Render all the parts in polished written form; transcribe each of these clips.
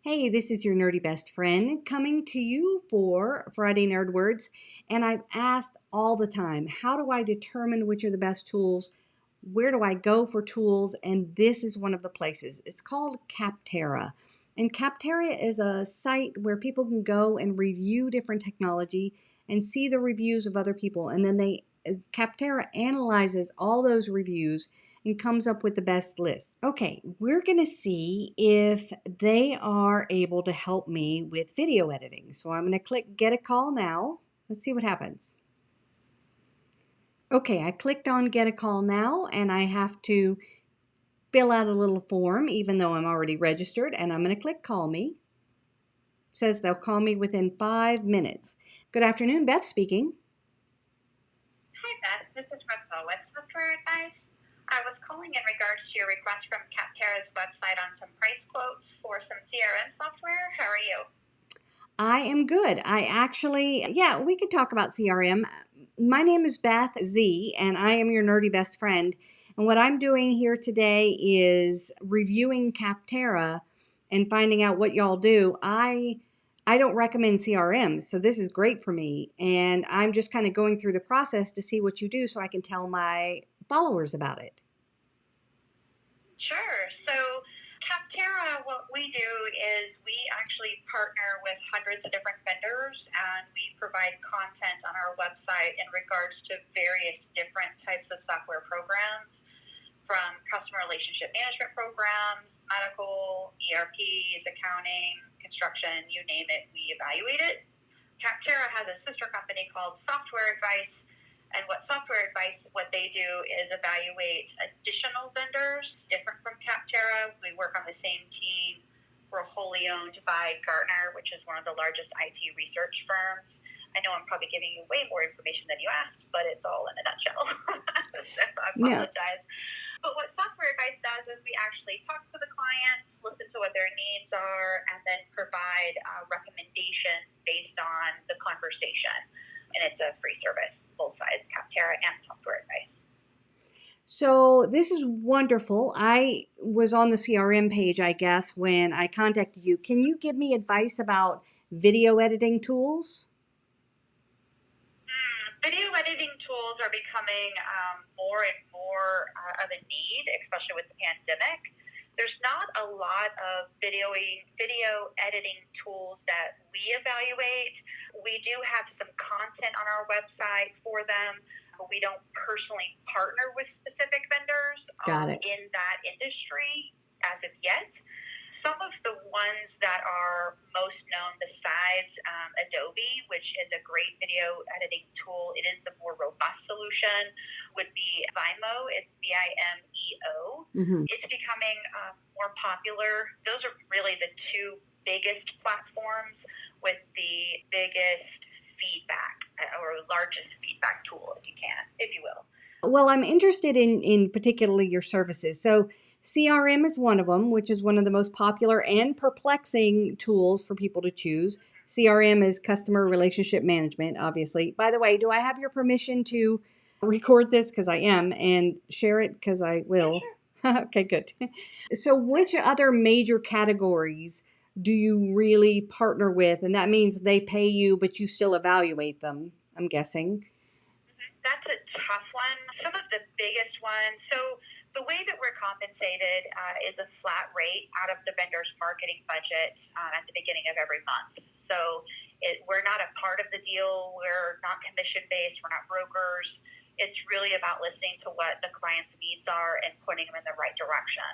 Hey, this is your nerdy best friend coming to you for Friday Nerd Words. And I've asked all the time, how do I determine which are the best tools? Where do I go for tools? And this is one of the places. It's called Capterra. And Capterra is a site where people can go and review different technology and see the reviews of other people. And then Capterra analyzes all those reviews and comes up with the best list. Okay, we're going to see if they are able to help me with video editing. So I'm going to click Get a Call Now. Let's see what happens. Okay, I clicked on Get a Call Now, and I have to fill out a little form, even though I'm already registered, and I'm going to click Call Me. It says they'll call me within 5 minutes. Good afternoon, Beth speaking. Hi, Beth. This is Beth Z with Software Advice. I was calling in regards to your request from Capterra's website on some price quotes for some CRM software. How are you? I am good. We could talk about CRM. My name is Beth Z, and I am your nerdy best friend. And what I'm doing here today is reviewing Capterra and finding out what y'all do. I don't recommend CRMs, so this is great for me. And I'm just kind of going through the process to see what you do so I can tell my followers about it. Sure. So, Capterra, what we do is we actually partner with hundreds of different vendors, and we provide content on our website in regards to various different types of software programs, from customer relationship management programs, medical, ERPs, accounting, construction, you name it, we evaluate it. Capterra has a sister company called Software Advice, and what they do is evaluate additional vendors different from Capterra. We work on the same team. We're wholly owned by Gartner, which is one of the largest IT research firms. I know I'm probably giving you way more information than you asked, but it's all in a nutshell. So I apologize. Yeah. But what Software Advice does is we actually talk to the clients, listen to what their needs are, and then provide recommendations based on the conversation. And it's a free service, both sides, Capterra and Software Advice. So this is wonderful. I was on the CRM page, I guess, when I contacted you. Can you give me advice about video editing tools? Video editing tools are becoming more and more of a need, especially with the pandemic. There's not a lot of video editing tools that we evaluate. We do have some content on our website for them, but we don't personally partner with specific vendors in that industry as of yet. Some of the ones that are most known besides Adobe, which is a great video editing tool, it is the more robust solution, would be Vimeo. It's Vimeo. Mm-hmm. It's becoming more popular. Those are really the two biggest platforms with the biggest feedback or largest feedback tool, if you will. Well, I'm interested in particularly your services. So CRM is one of them, which is one of the most popular and perplexing tools for people to choose. CRM is customer relationship management, obviously. By the way, do I have your permission to record this? Because I am, and share it because I will. Okay, good. So which other major categories do you really partner with? And that means they pay you, but you still evaluate them, I'm guessing. That's a tough one. Some of the biggest ones. So the way that we're compensated is a flat rate out of the vendor's marketing budget at the beginning of every month. So we're not a part of the deal. We're not commission-based. We're not brokers. It's really about listening to what the client's needs are and pointing them in the right direction.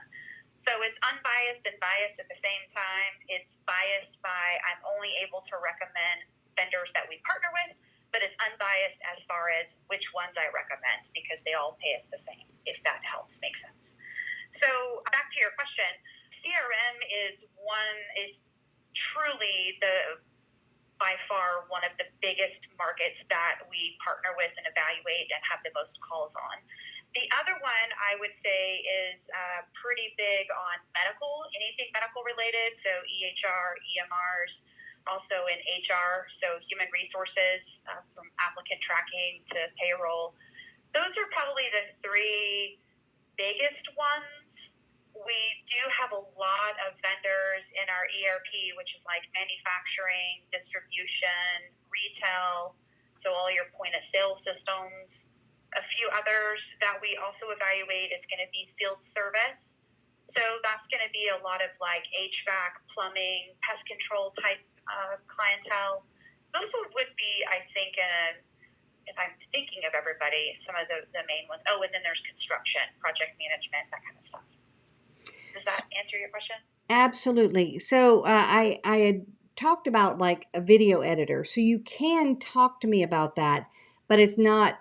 So it's unbiased and biased at the same time. It's biased by I'm only able to recommend vendors that we partner with, but it's unbiased as far as which ones I recommend because they all pay us the same, if that helps make sense. So back to your question, CRM is truly by far one of the biggest markets that we partner with and evaluate and have the most calls on. The other one I would say is pretty big on medical, anything medical related, so EHR, EMRs, also in HR, so human resources, from applicant tracking to payroll. Those are probably the three biggest ones We do have a lot of vendors in our ERP, which is like manufacturing, distribution, retail, so all your point of sale systems. A few others that we also evaluate is going to be field service. So that's going to be a lot of like HVAC, plumbing, pest control type clientele. Those would be, I think, if I'm thinking of everybody, some of the main ones. Oh, and then there's construction, project management, that kind of stuff. Does that answer your question? Absolutely. So I had talked about like a video editor, so you can talk to me about that, but it's not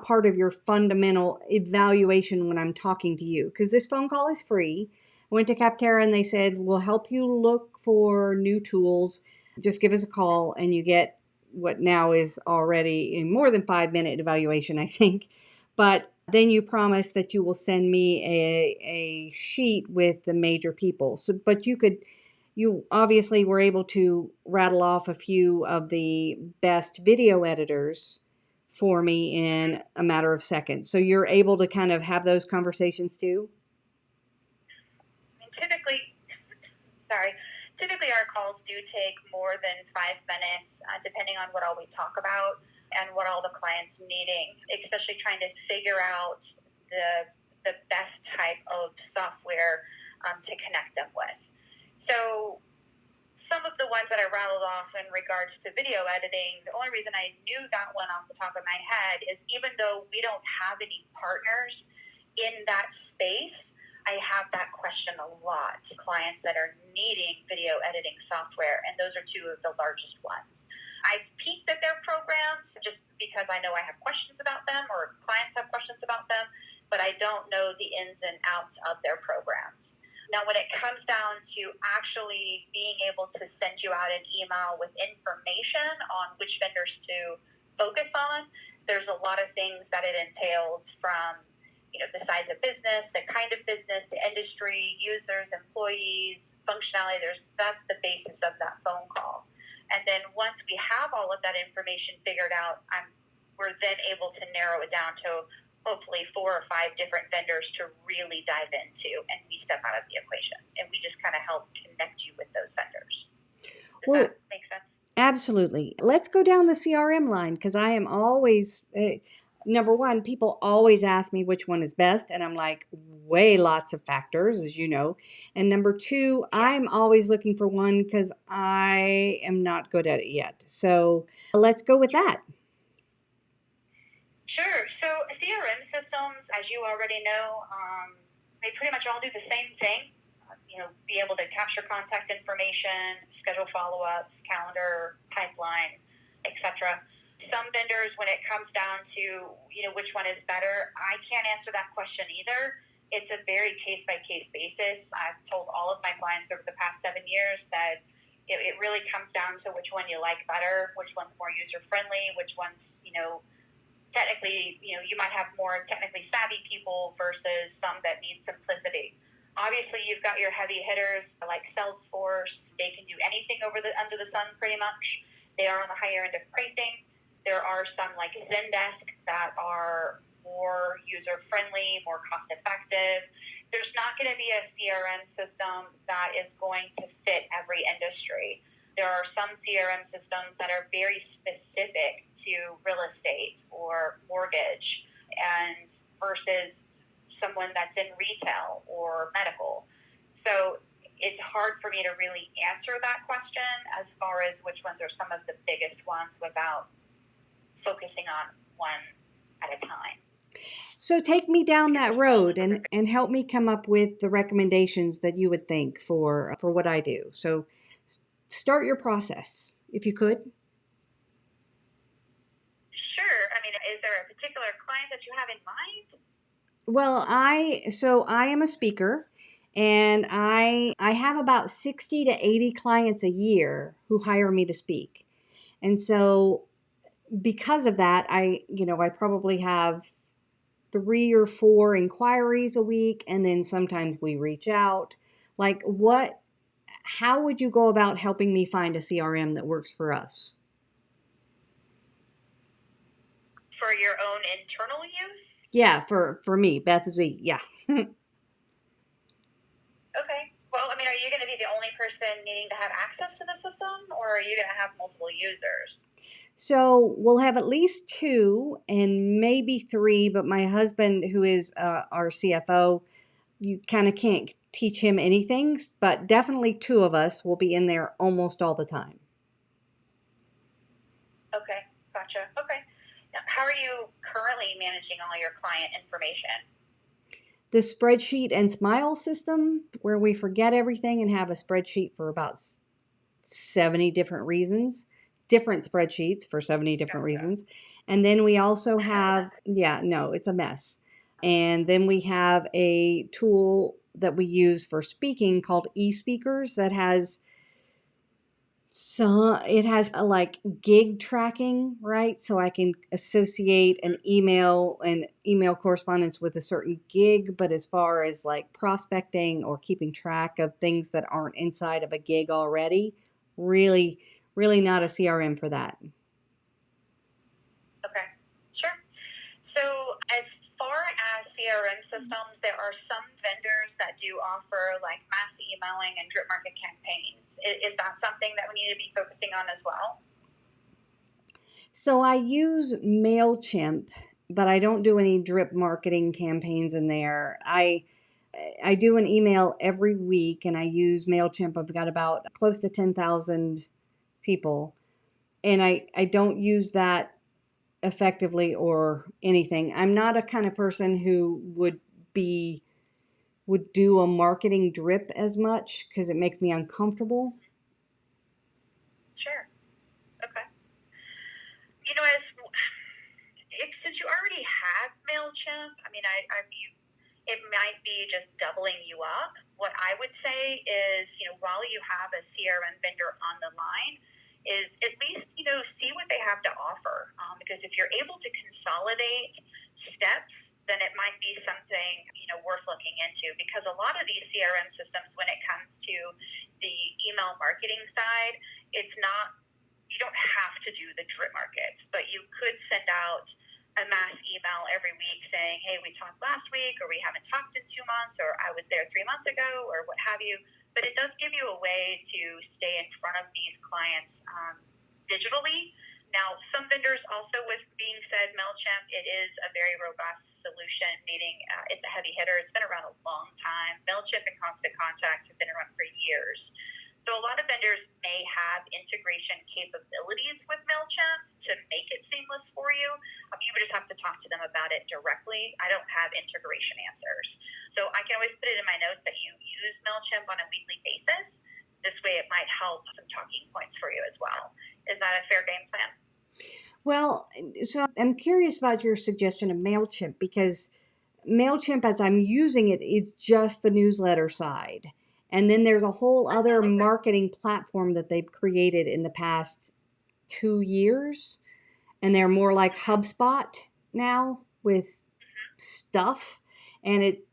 part of your fundamental evaluation when I'm talking to you, because this phone call is free. I went to Capterra and they said, we'll help you look for new tools. Just give us a call and you get what now is already a more than 5 minute evaluation, I think. But then you promise that you will send me a sheet with the major people. So, but you obviously were able to rattle off a few of the best video editors for me in a matter of seconds. So you're able to kind of have those conversations too? Typically our calls do take more than 5 minutes, depending on what all we talk about and what all the client's needing, especially trying to figure out the best type of software to connect them with. So some of the ones that I rattled off in regards to video editing, the only reason I knew that one off the top of my head is even though we don't have any partners in that space, I have that question a lot. Clients that are needing video editing software, and those are two of the largest ones. I've peeked at their programs just because I know I have questions about them or clients have questions about them, but I don't know the ins and outs of their programs. Now, when it comes down to actually being able to send you out an email with information on which vendors to focus on, there's a lot of things that it entails from the size of business, the kind of business, the industry, users, employees, functionality. That's the basis of that phone call. And then once we have all of that information figured out, we're then able to narrow it down to hopefully 4 or 5 different vendors to really dive into, and we step out of the equation. And we just kind of help connect you with those vendors. Does that make sense? Absolutely. Let's go down the CRM line, because I am always... number one, people always ask me which one is best, and I'm like, way lots of factors, as you know. And number two, I'm always looking for one because I am not good at it yet. So let's go with that. Sure. So CRM systems, as you already know, they pretty much all do the same thing. Be able to capture contact information, schedule follow-ups, calendar, pipeline, etc. Some vendors, when it comes down to which one is better, I can't answer that question either. It's a very case-by-case basis. I've told all of my clients over the past 7 years that it really comes down to which one you like better, which one's more user-friendly, which one's, technically, you might have more technically savvy people versus some that need simplicity. Obviously, you've got your heavy hitters like Salesforce. They can do anything under the sun pretty much. They are on the higher end of pricing. There are some like Zendesk that are more user-friendly, more cost-effective. There's not going to be a CRM system that is going to fit every industry. There are some CRM systems that are very specific to real estate or mortgage, and versus someone that's in retail or medical. So it's hard for me to really answer that question as far as which ones are some of the biggest ones without focusing on one at a time. So take me down that road and help me come up with the recommendations that you would think for what I do. So start your process, if you could. Sure. Is there a particular client that you have in mind? Well, I am a speaker, and I have about 60 to 80 clients a year who hire me to speak. And so because of that, I probably have 3 or 4 inquiries a week, and then sometimes we reach out. Like, how would you go about helping me find a CRM that works for us? For your own internal use? Yeah, for me, Beth Z. Yeah. Well, I mean, are you going to be the only person needing to have access to the system, or are you going to have multiple users? So we'll have at least two and maybe three, but my husband, who is our CFO, you kind of can't teach him anything, but definitely two of us will be in there almost all the time. Okay, gotcha. Okay. Now, how are you currently managing all your client information? The spreadsheet and smile system, where we forget everything and have a spreadsheet for about 70 different reasons, different spreadsheets for 70 different Gotcha. reasons. And then we also have, yeah, no, it's a mess. And then we have a tool that we use for speaking called eSpeakers that has it has a like gig tracking, right? So I can associate an email and email correspondence with a certain gig, but as far as like prospecting or keeping track of things that aren't inside of a gig already, really, really not a CRM for that. Okay, sure. So as far as CRM systems, there are some vendors that do offer like mass emailing and drip market campaigns. Is that something that we need to be focusing on as well? So I use MailChimp, but I don't do any drip marketing campaigns in there. I do an email every week and I use MailChimp. I've got about close to 10,000 people. And I don't use that effectively or anything. I'm not a kind of person who would do a marketing drip as much because it makes me uncomfortable. Sure. Okay. You know, since you already have MailChimp, I mean, it might be just doubling you up. What I would say is, while you have a CRM vendor on the line, is at least, see what they have to offer. Because if you're able to consolidate steps, then it might be something, worth looking into. Because a lot of these CRM systems, when it comes to the email marketing side, it's not, you don't have to do the drip markets, but you could send out a mass email every week saying, hey, we talked last week, or we haven't talked in 2 months, or I was there 3 months ago, or what have you. But it does give you a way to stay in front of these clients digitally. Now, some vendors also, with being said, MailChimp, it is a very robust solution, meaning it's a heavy hitter. It's been around a long time. MailChimp and Constant Contact have been around for years. So a lot of vendors may have integration capabilities with MailChimp to make it seamless for you. You would just have to talk to them about it directly. I don't have integration answers. So I can always put it in my notes that you use MailChimp on a weekly basis. This way it might help some talking points for you as well. Is that a fair game plan? Well, so I'm curious about your suggestion of MailChimp because MailChimp, as I'm using it, is just the newsletter side. And then there's a whole other marketing platform that they've created in the past 2 years. And they're more like HubSpot now with stuff. And it,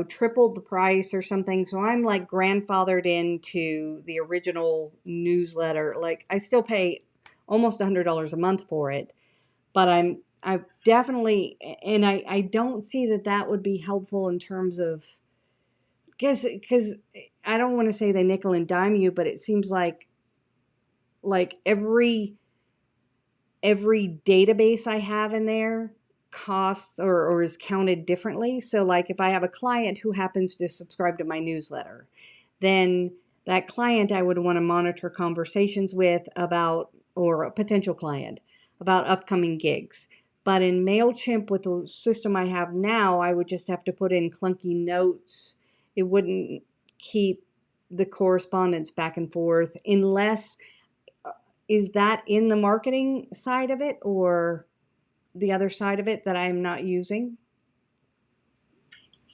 tripled the price or something. So I'm like grandfathered into the original newsletter. Like I still pay almost $100 a month for it. But I definitely, and I don't see that would be helpful in terms of, because I don't want to say they nickel and dime you, but it seems like every database I have in there costs or is counted differently. So like if I have a client who happens to subscribe to my newsletter, then that client I would want to monitor conversations with about, or a potential client about upcoming gigs. But in MailChimp, with the system I have now, I would just have to put in clunky notes. It wouldn't keep the correspondence back and forth unless, is that in the marketing side of it or the other side of it that I'm not using?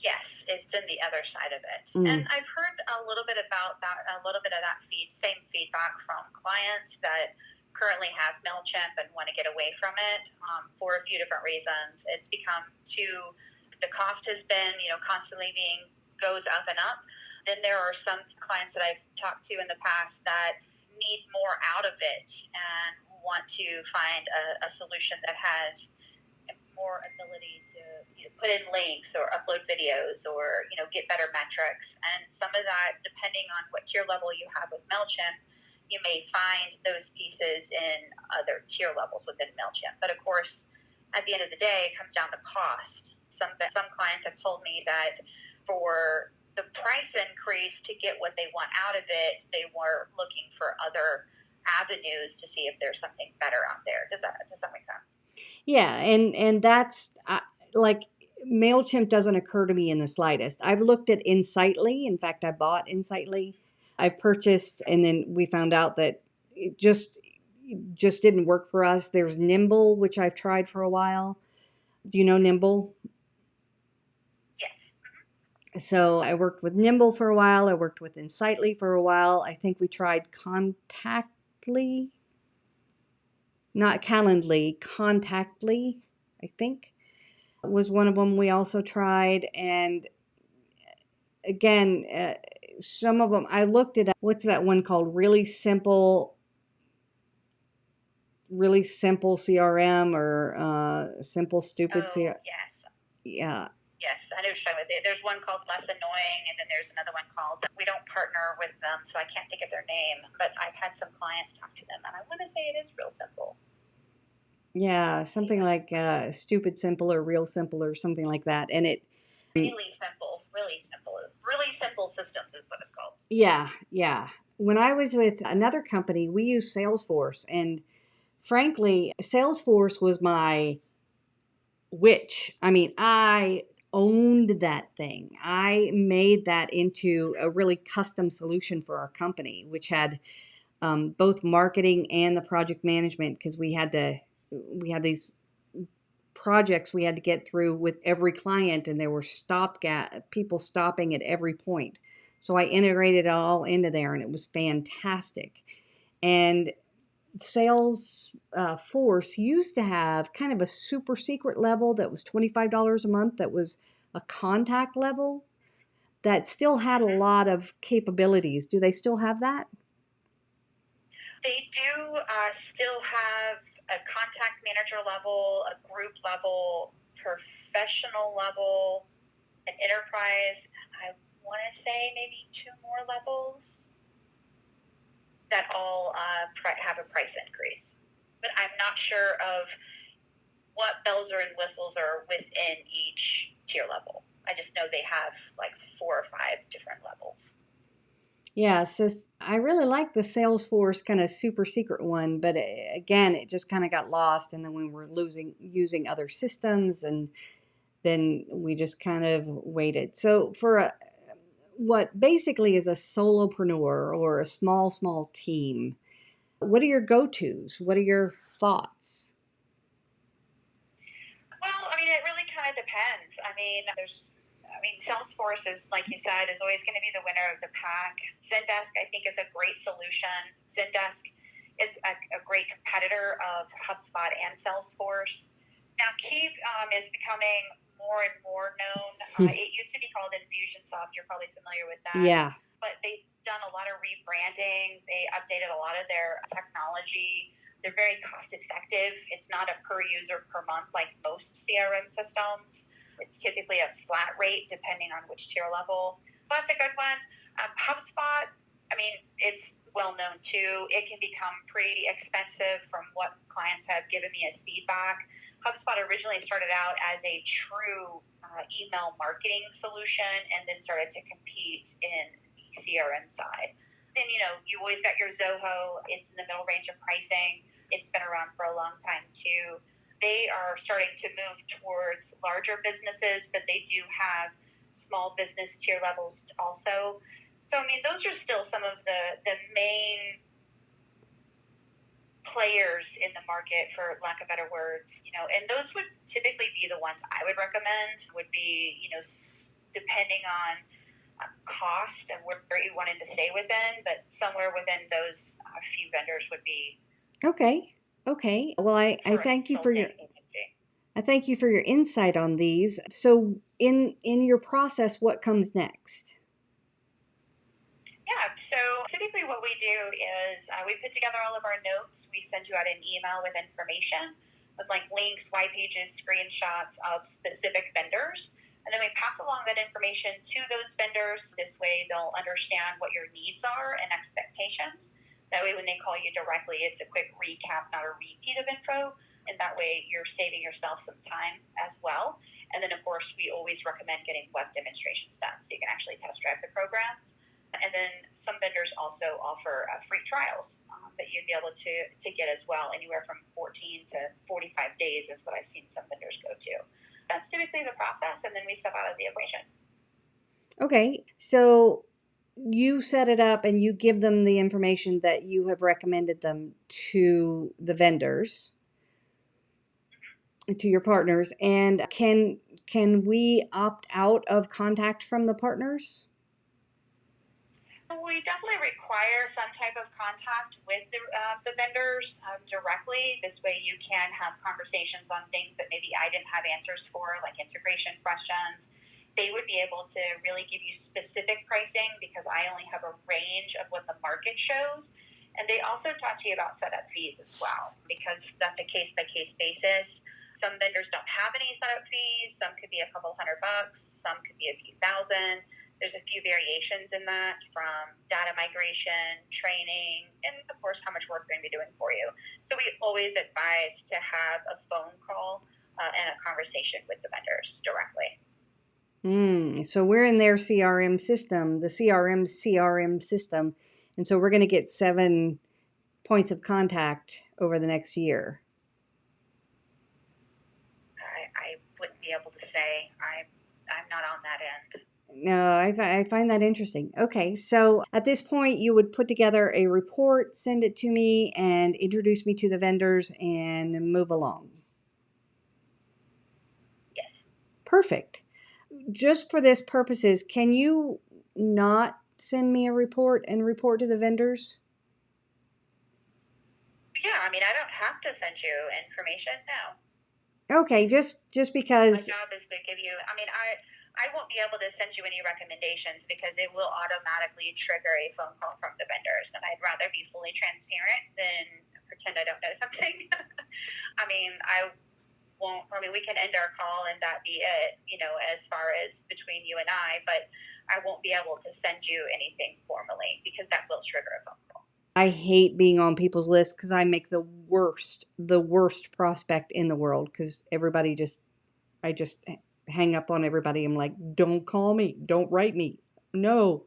Yes, it's in the other side of it. And I've heard a little bit about that, a little bit of that same feedback from clients that currently have MailChimp and want to get away from it for a few different reasons. It's become the cost has been, constantly goes up and up. Then there are some clients that I've talked to in the past that need more out of it and want to find a solution that has more ability to put in links or upload videos or get better metrics. And some of that, depending on what tier level you have with MailChimp, you may find those pieces in other tier levels within MailChimp. But of course, at the end of the day, it comes down to cost. Some clients have told me that for the price increase to get what they want out of it, they were looking for other avenues to see if there's something better out there. Does that make sense? Yeah, and that's like MailChimp doesn't occur to me in the slightest. I've looked at Insightly. In fact, I bought Insightly. I've purchased, and then we found out that it just didn't work for us. There's Nimble, which I've tried for a while. Do you know Nimble? Yes. So I worked with Nimble for a while. I worked with Insightly for a while. I think we tried Contactly, not Calendly, Contactly, I think was one of them we also tried. And again, some of them, I looked at, what's that one called? Really simple CRM or simple stupid CRM. Yes. Yeah. Yes, I know what you're talking about. There's one called Less Annoying, and then there's another one called, we don't partner with them, so I can't think of their name, but I've had some clients talk to them, and I want to say it is Real Simple. Yeah, something like stupid simple or real simple or something like that. And it really simple systems is what it's called. Yeah. When I was with another company, we used Salesforce, and frankly, Salesforce was my witch. I mean, I owned that thing. I made that into a really custom solution for our company, which had both marketing and the project management, because we had these projects we had to get through with every client, and there were people stopping at every point. So I integrated it all into there, and it was fantastic. And Salesforce used to have kind of a super secret level that was $25 a month, that was a contact level that still had a lot of capabilities. Do they still have that? They do still have a contact manager level, a group level, professional level, an enterprise. I want to say maybe 2 more levels that all have a price increase. But I'm not sure of what bells and whistles are within each tier level. I just know they have like 4 or 5 different levels. Yeah, so I really like the Salesforce kind of super secret one, but again, it just kind of got lost, and then we were using other systems, and then we just kind of waited. So for what basically is a solopreneur or a small team, what are your go-tos? What are your thoughts? Well, I mean, it really kind of depends. Salesforce is, like you said, is always going to be the winner of the pack. Zendesk, I think, is a great solution. Zendesk is a great competitor of HubSpot and Salesforce. Now, Keep is becoming more and more known. It used to be called Infusionsoft. You're probably familiar with that. Yeah. But they've done a lot of rebranding. They updated a lot of their technology. They're very cost effective. It's not a per user per month like most CRM systems. It's typically a flat rate depending on which tier level. So that's a good one. HubSpot, it's well known too. It can become pretty expensive from what clients have given me as feedback. HubSpot originally started out as a true email marketing solution and then started to compete in the CRM side. Then, you always got your Zoho. It's in the middle range of pricing. It's been around for a long time too. They are starting to move towards larger businesses, but they do have small business tier levels also. So, those are still some of the main players in the market, for lack of better words, and those would typically be the ones I would recommend, would be, depending on cost and where you wanted to stay within, but somewhere within those few vendors would be. Okay. Well, I thank you for your insight on these. So in your process, what comes next? Yeah, so typically what we do is we put together all of our notes. We send you out an email with information. with like links, why pages, screenshots of specific vendors. And then we pass along that information to those vendors. This way they'll understand what your needs are and expectations. That way when they call you directly, it's a quick recap, not a repeat of info. And that way you're saving yourself some time as well. And then, of course, we always recommend getting web demonstrations done so you can actually test drive the program. And then some vendors also offer free trials that you'd be able to get as well. Anywhere from 14 to 45 days is what I've seen some vendors go to. That's typically the process, and then we step out of the equation. Okay, so you set it up and you give them the information that you have recommended them to the vendors, to your partners, and can we opt out of contact from the partners? We definitely require some type of contact with the vendors directly. This way you can have conversations on things that maybe I didn't have answers for, like integration questions. They would be able to really give you specific pricing because I only have a range of what the market shows. And they also talk to you about setup fees as well because that's a case-by-case basis. Some vendors don't have any setup fees. Some could be a couple $100. Some could be a few thousand. There's a few variations in that from data migration, training, and of course how much work they're going to be doing for you. So we always advise to have a phone call and a conversation with the vendors directly. So we're in their CRM system, the CRM system, and so we're going to get 7 points of contact over the next year. I wouldn't be able to say. I'm not on that end. No, I find that interesting. Okay, so at this point, you would put together a report, send it to me, and introduce me to the vendors and move along. Yes. Perfect. Just for this purposes, can you not send me a report and report to the vendors? Yeah, I mean, I don't have to send you information now. Okay, just because. My job is to give you, I won't be able to send you any recommendations because it will automatically trigger a phone call from the vendors. And I'd rather be fully transparent than pretend I don't know something. We can end our call and that be it, as far as between you and I, but I won't be able to send you anything formally because that will trigger a phone call. I hate being on people's lists because I make the worst prospect in the world because I just hang up on everybody. I'm like, don't call me, don't write me, no.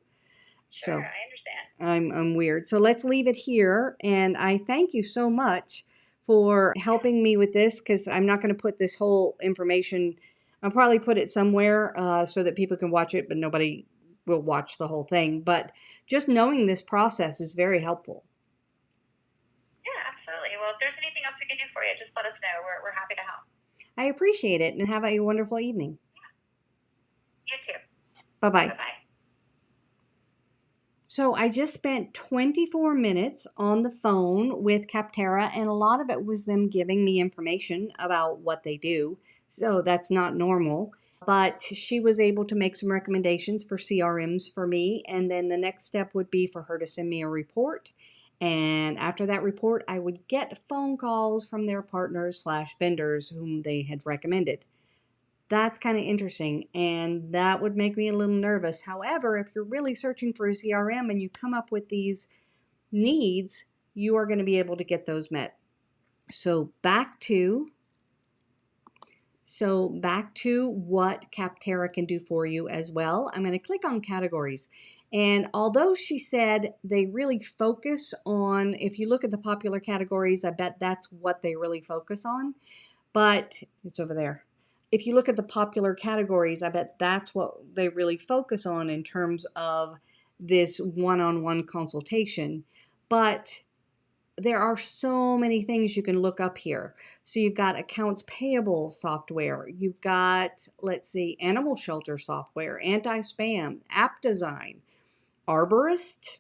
Sure, So I understand. I'm weird. So let's leave it here, and I thank you so much for helping me with this because I'm not going to put this whole information. I'll probably put it somewhere so that people can watch it, but nobody will watch the whole thing. But just knowing this process is very helpful. Yeah, absolutely. Well, if there's anything else we can do for you, just let us know. We're happy to help. I appreciate it, and have a wonderful evening. You too. Bye-bye. Bye-bye. So I just spent 24 minutes on the phone with Capterra, and a lot of it was them giving me information about what they do. So that's not normal. But she was able to make some recommendations for CRMs for me. And then the next step would be for her to send me a report. And after that report, I would get phone calls from their partners/vendors whom they had recommended. That's kind of interesting, and that would make me a little nervous. However, if you're really searching for a CRM and you come up with these needs, you are going to be able to get those met. So back to what Capterra can do for you as well. I'm going to click on categories. And although she said they really focus on, if you look at the popular categories, I bet that's what they really focus on. But it's over there. If you look at the popular categories, I bet that's what they really focus on in terms of this one-on-one consultation. But there are so many things you can look up here. So you've got accounts payable software. You've got, let's see, animal shelter software, anti-spam, app design, arborist.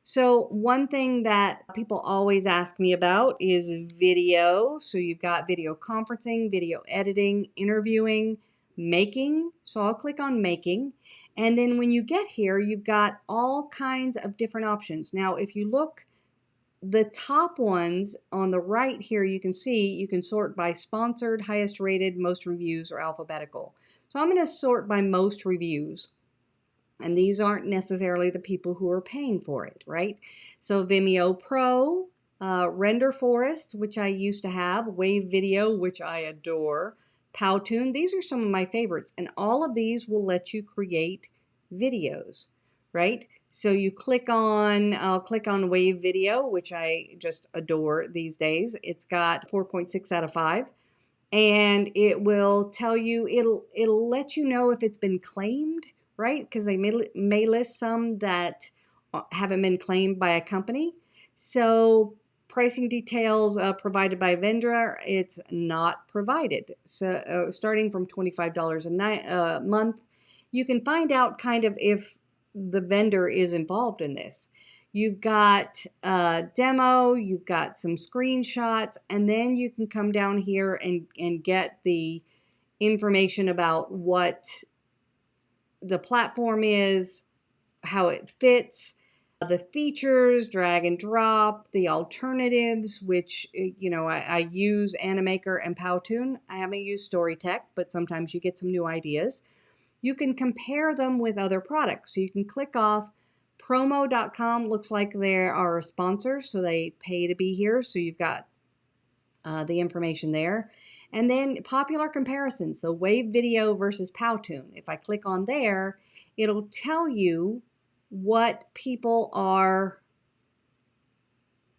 So one thing that people always ask me about is video. So you've got video conferencing, video editing, interviewing, making. So I'll click on making. And then when you get here, you've got all kinds of different options. Now, if you look The top ones on the right here, you can see you can sort by sponsored, highest rated, most reviews, or alphabetical. So I'm going to sort by most reviews. And these aren't necessarily the people who are paying for it, right? So Vimeo Pro, Render Forest, which I used to have, Wave.Video, which I adore, Powtoon. These are some of my favorites. And all of these will let you create videos, right? So you I'll click on Wave.Video, which I just adore these days. It's got 4.6 out of 5. And it will tell you, it'll let you know if it's been claimed, right? Because they may list some that haven't been claimed by a company. So pricing details provided by vendor, it's not provided. So starting from $25 a month, you can find out kind of if the vendor is involved in this. You've got a demo, you've got some screenshots, and then you can come down here and get the information about what the platform is, how it fits, the features, drag and drop, the alternatives, which, I use Animaker and Powtoon. I haven't used Storytech, but sometimes you get some new ideas. You can compare them with other products. So you can click off. Promo.com looks like they are a sponsor, so they pay to be here. So you've got the information there. And then popular comparisons. So Wave.Video versus Powtoon. If I click on there, it'll tell you what people are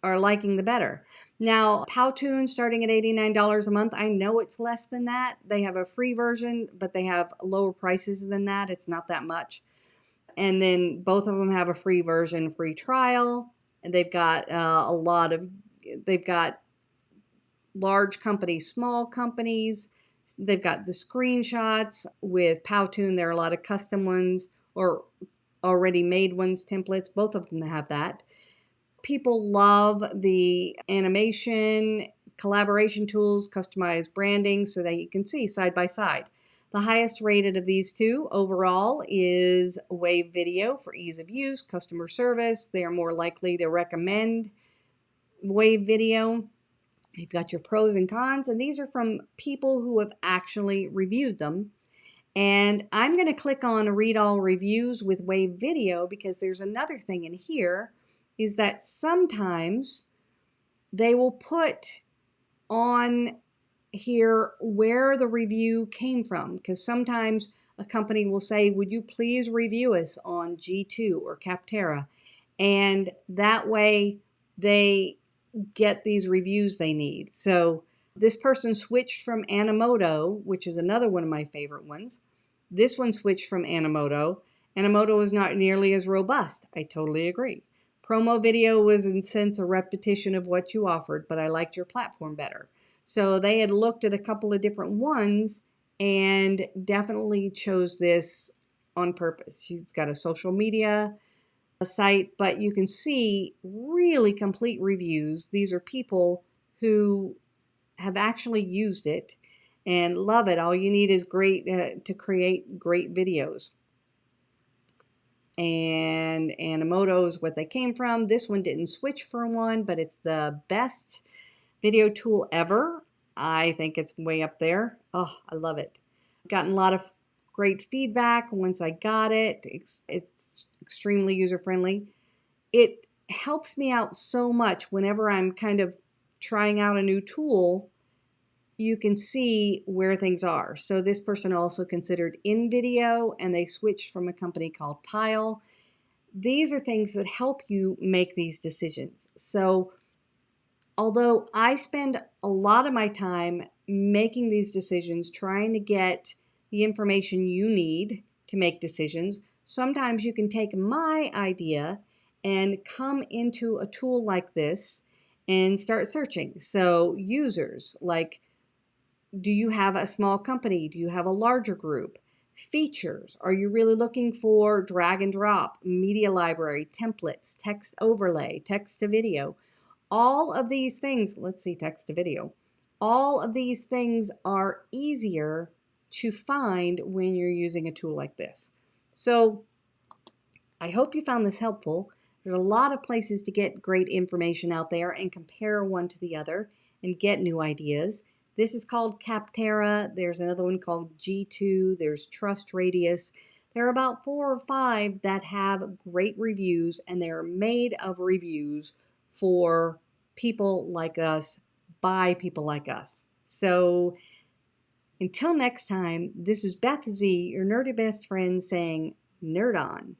liking the better. Now, Powtoon starting at $89 a month. I know it's less than that. They have a free version, but they have lower prices than that. It's not that much. And then both of them have a free version, free trial. And they've got they've got large companies, small companies. They've got the screenshots with Powtoon. There are a lot of custom ones or already made ones, templates. Both of them have that. People love the animation, collaboration tools, customized branding, so that you can see side by side. The highest rated of these two overall is Wave.Video for ease of use, customer service. They are more likely to recommend Wave.Video. You've got your pros and cons, and these are from people who have actually reviewed them. And I'm going to click on Read All Reviews with Wave.Video because there's another thing in here is that sometimes they will put on here where the review came from, because sometimes a company will say, would you please review us on G2 or Capterra? And that way they get these reviews they need. So this person switched from Animoto, which is another one of my favorite ones. This one switched from Animoto. Animoto is not nearly as robust. I totally agree. Promo video was in sense a repetition of what you offered, but I liked your platform better. So they had looked at a couple of different ones and definitely chose this on purpose. She's got a social media site, but you can see really complete reviews. These are people who have actually used it and love it. All you need is great to create great videos. And Animoto is what they came from. This one didn't switch from one, but it's the best video tool ever. I think it's way up there. Oh, I love it. Gotten a lot of great feedback once I got it. It's extremely user-friendly. It helps me out so much whenever I'm kind of trying out a new tool. You can see where things are. So this person also considered InVideo, and they switched from a company called Tile. These are things that help you make these decisions. So although I spend a lot of my time making these decisions, trying to get the information you need to make decisions, sometimes you can take my idea and come into a tool like this and start searching. So users, like, do you have a small company? Do you have a larger group? Features. Are you really looking for drag and drop, media library, templates, text overlay, text to video? All of these things, let's see, text to video. All of these things are easier to find when you're using a tool like this. So I hope you found this helpful. There's a lot of places to get great information out there and compare one to the other and get new ideas. This is called Capterra. There's another one called G2. There's Trust Radius. There are about 4 or 5 that have great reviews, and they're made of reviews for people like us, by people like us. So until next time, this is Beth Z, your nerdy best friend, saying nerd on.